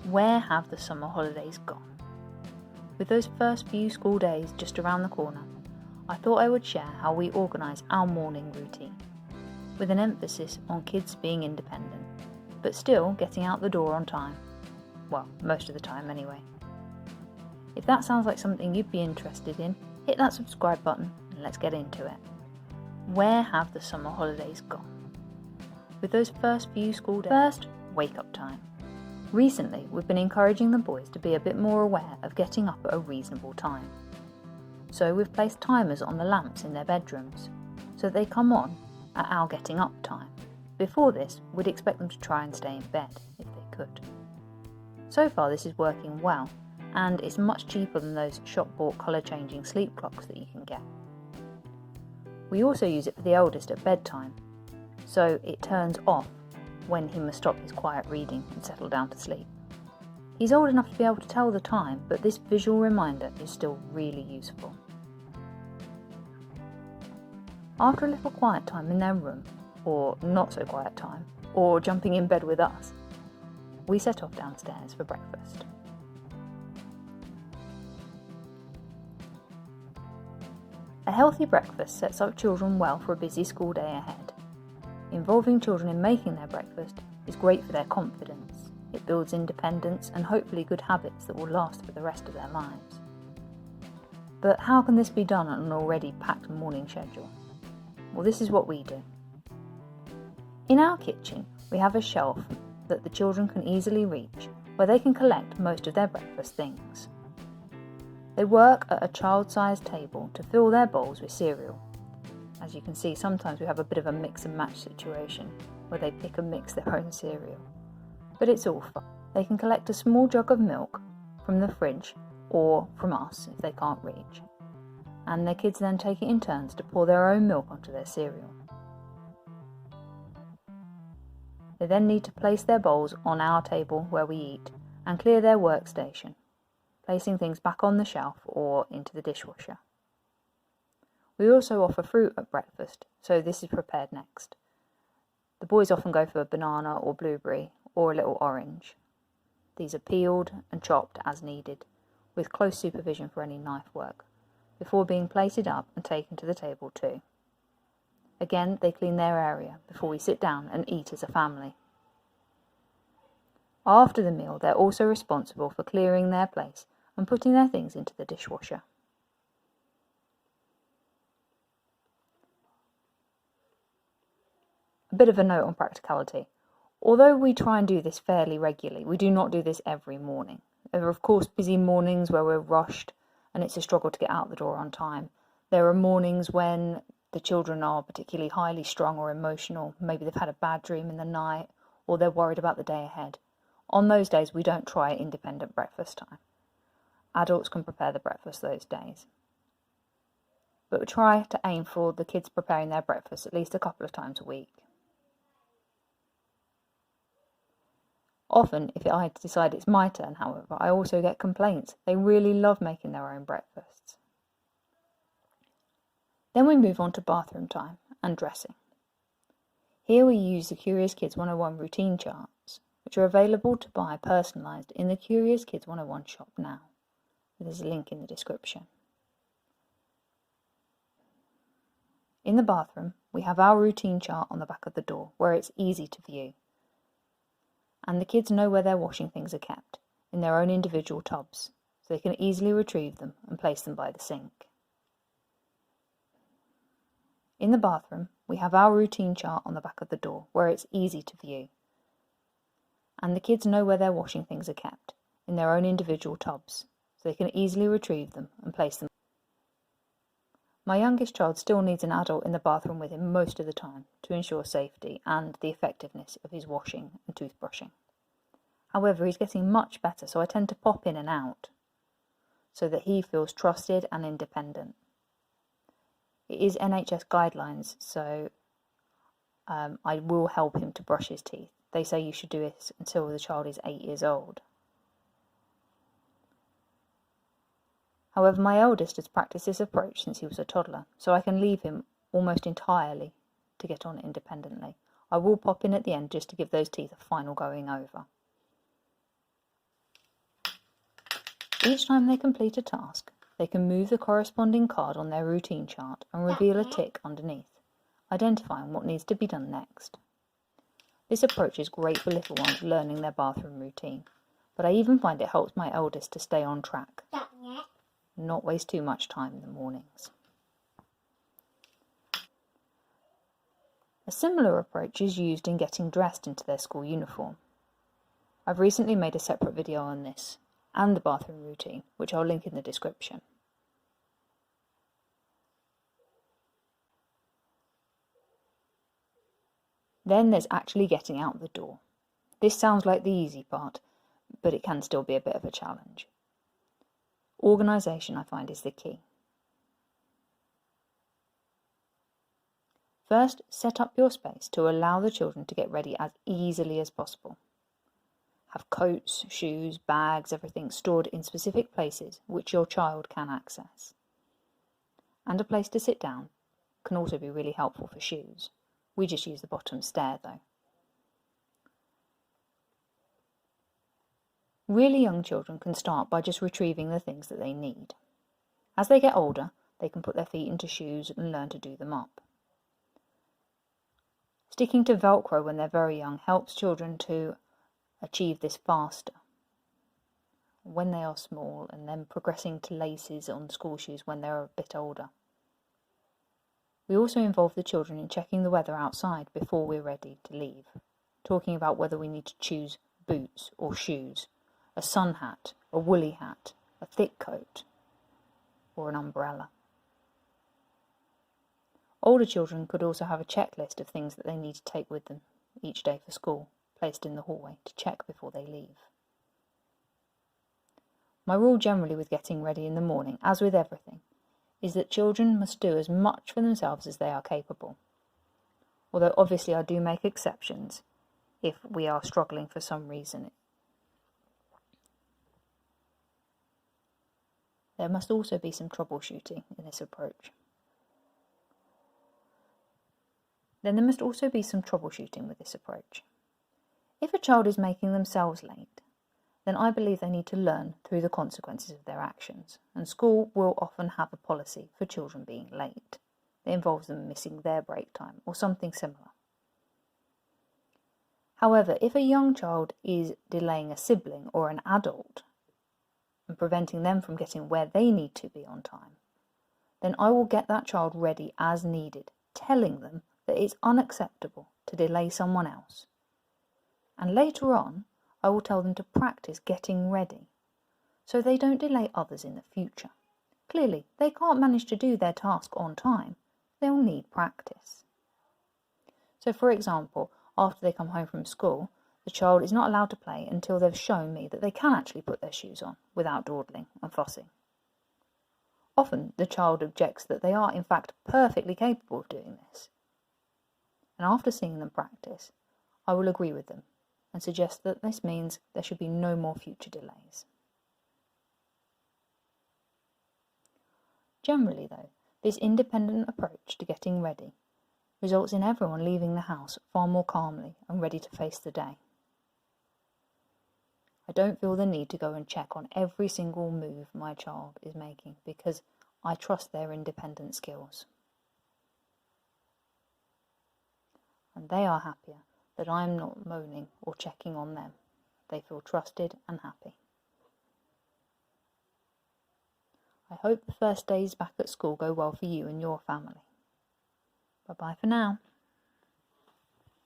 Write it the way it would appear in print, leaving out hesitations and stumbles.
Where have the summer holidays gone? With those first few school days just around the corner, I thought I would share how we organise our morning routine, with an emphasis on kids being independent, but still getting out the door on time. Well, most of the time anyway. If that sounds like something you'd be interested in, hit that subscribe button and let's get into it. Where have the summer holidays gone? With those first few school days, first, wake up time. Recently, we've been encouraging the boys to be a bit more aware of getting up at a reasonable time. So we've placed timers on the lamps in their bedrooms, so they come on at our getting up time. Before this, we'd expect them to try and stay in bed, if they could. So far this is working well, and it's much cheaper than those shop-bought colour-changing sleep clocks that you can get. We also use it for the eldest at bedtime, so it turns off when he must stop his quiet reading and settle down to sleep. He's old enough to be able to tell the time, but this visual reminder is still really useful. After a little quiet time in their room, or not so quiet time, or jumping in bed with us, we set off downstairs for breakfast. A healthy breakfast sets up children well for a busy school day ahead. Involving children in making their breakfast is great for their confidence. It builds independence and hopefully good habits that will last for the rest of their lives. But how can this be done on an already packed morning schedule? Well, this is what we do. In our kitchen, we have a shelf that the children can easily reach, where they can collect most of their breakfast things. They work at a child-sized table to fill their bowls with cereal. As you can see, sometimes we have a bit of a mix and match situation, where they pick and mix their own cereal. But it's all fun. They can collect a small jug of milk from the fridge, or from us if they can't reach. And their kids then take it in turns to pour their own milk onto their cereal. They then need to place their bowls on our table where we eat and clear their workstation, placing things back on the shelf or into the dishwasher. We also offer fruit at breakfast, so this is prepared next. The boys often go for a banana or blueberry or a little orange. These are peeled and chopped as needed, with close supervision for any knife work, before being plated up and taken to the table too. Again, they clean their area before we sit down and eat as a family. After the meal, they're also responsible for clearing their place and putting their things into the dishwasher. A bit of a note on practicality. Although we try and do this fairly regularly, we do not do this every morning. There are of course busy mornings where we're rushed and it's a struggle to get out the door on time. There are mornings when the children are particularly highly strung or emotional. Maybe they've had a bad dream in the night, or they're worried about the day ahead. On those days, we don't try independent breakfast time. Adults can prepare the breakfast those days. But we try to aim for the kids preparing their breakfast at least a couple of times a week. Often, if I decide it's my turn, however, I also get complaints. They really love making their own breakfasts. Then we move on to bathroom time and dressing. Here we use the Curious Kids 101 routine charts, which are available to buy personalised in the Curious Kids 101 shop now. There's a link in the description. In the bathroom, we have our routine chart on the back of the door, where it's easy to view. And the kids know where their washing things are kept, in their own individual tubs, so they can easily retrieve them and place them by the sink. In the bathroom, we have our routine chart on the back of the door, where it's easy to view. And the kids know where their washing things are kept, in their own individual tubs, so they can easily retrieve them and place them. My youngest child still needs an adult in the bathroom with him most of the time to ensure safety and the effectiveness of his washing and toothbrushing. However, he's getting much better, so I tend to pop in and out so that he feels trusted and independent. It is NHS guidelines, so I will help him to brush his teeth. They say you should do it until the child is 8 years old. However, my eldest has practiced this approach since he was a toddler, so I can leave him almost entirely to get on independently. I will pop in at the end just to give those teeth a final going over. Each time they complete a task, they can move the corresponding card on their routine chart and reveal a tick underneath, identifying what needs to be done next. This approach is great for little ones learning their bathroom routine, but I even find it helps my eldest to stay on track, not waste too much time in the mornings. A similar approach is used in getting dressed into their school uniform. I've recently made a separate video on this and the bathroom routine, which I'll link in the description. Then there's actually getting out the door. This sounds like the easy part, but it can still be a bit of a challenge. Organisation, I find, is the key. First, set up your space to allow the children to get ready as easily as possible. Have coats, shoes, bags, everything stored in specific places which your child can access. And a place to sit down can also be really helpful for shoes. We just use the bottom stair though. Really young children can start by just retrieving the things that they need. As they get older, they can put their feet into shoes and learn to do them up. Sticking to Velcro when they're very young helps children to achieve this faster when they are small, and then progressing to laces on school shoes when they're a bit older. We also involve the children in checking the weather outside before we're ready to leave, talking about whether we need to choose boots or shoes, a sun hat, a woolly hat, a thick coat, or an umbrella. Older children could also have a checklist of things that they need to take with them each day for school, placed in the hallway to check before they leave. My rule generally with getting ready in the morning, as with everything, is that children must do as much for themselves as they are capable. Although obviously I do make exceptions if we are struggling for some reason. There must also be some troubleshooting in this approach. Then there must also be some troubleshooting with this approach. If a child is making themselves late, then I believe they need to learn through the consequences of their actions, and school will often have a policy for children being late that involves them missing their break time or something similar. However, if a young child is delaying a sibling or an adult and preventing them from getting where they need to be on time, then I will get that child ready as needed, telling them that it's unacceptable to delay someone else. And later on, I will tell them to practice getting ready, so they don't delay others in the future. Clearly, they can't manage to do their task on time. They'll need practice. So for example, after they come home from school, the child is not allowed to play until they've shown me that they can actually put their shoes on without dawdling and fussing. Often the child objects that they are in fact perfectly capable of doing this. And after seeing them practice, I will agree with them and suggest that this means there should be no more future delays. Generally though, this independent approach to getting ready results in everyone leaving the house far more calmly and ready to face the day. I don't feel the need to go and check on every single move my child is making because I trust their independent skills. And they are happier that I'm not moaning or checking on them. They feel trusted and happy. I hope the first days back at school go well for you and your family. Bye-bye for now.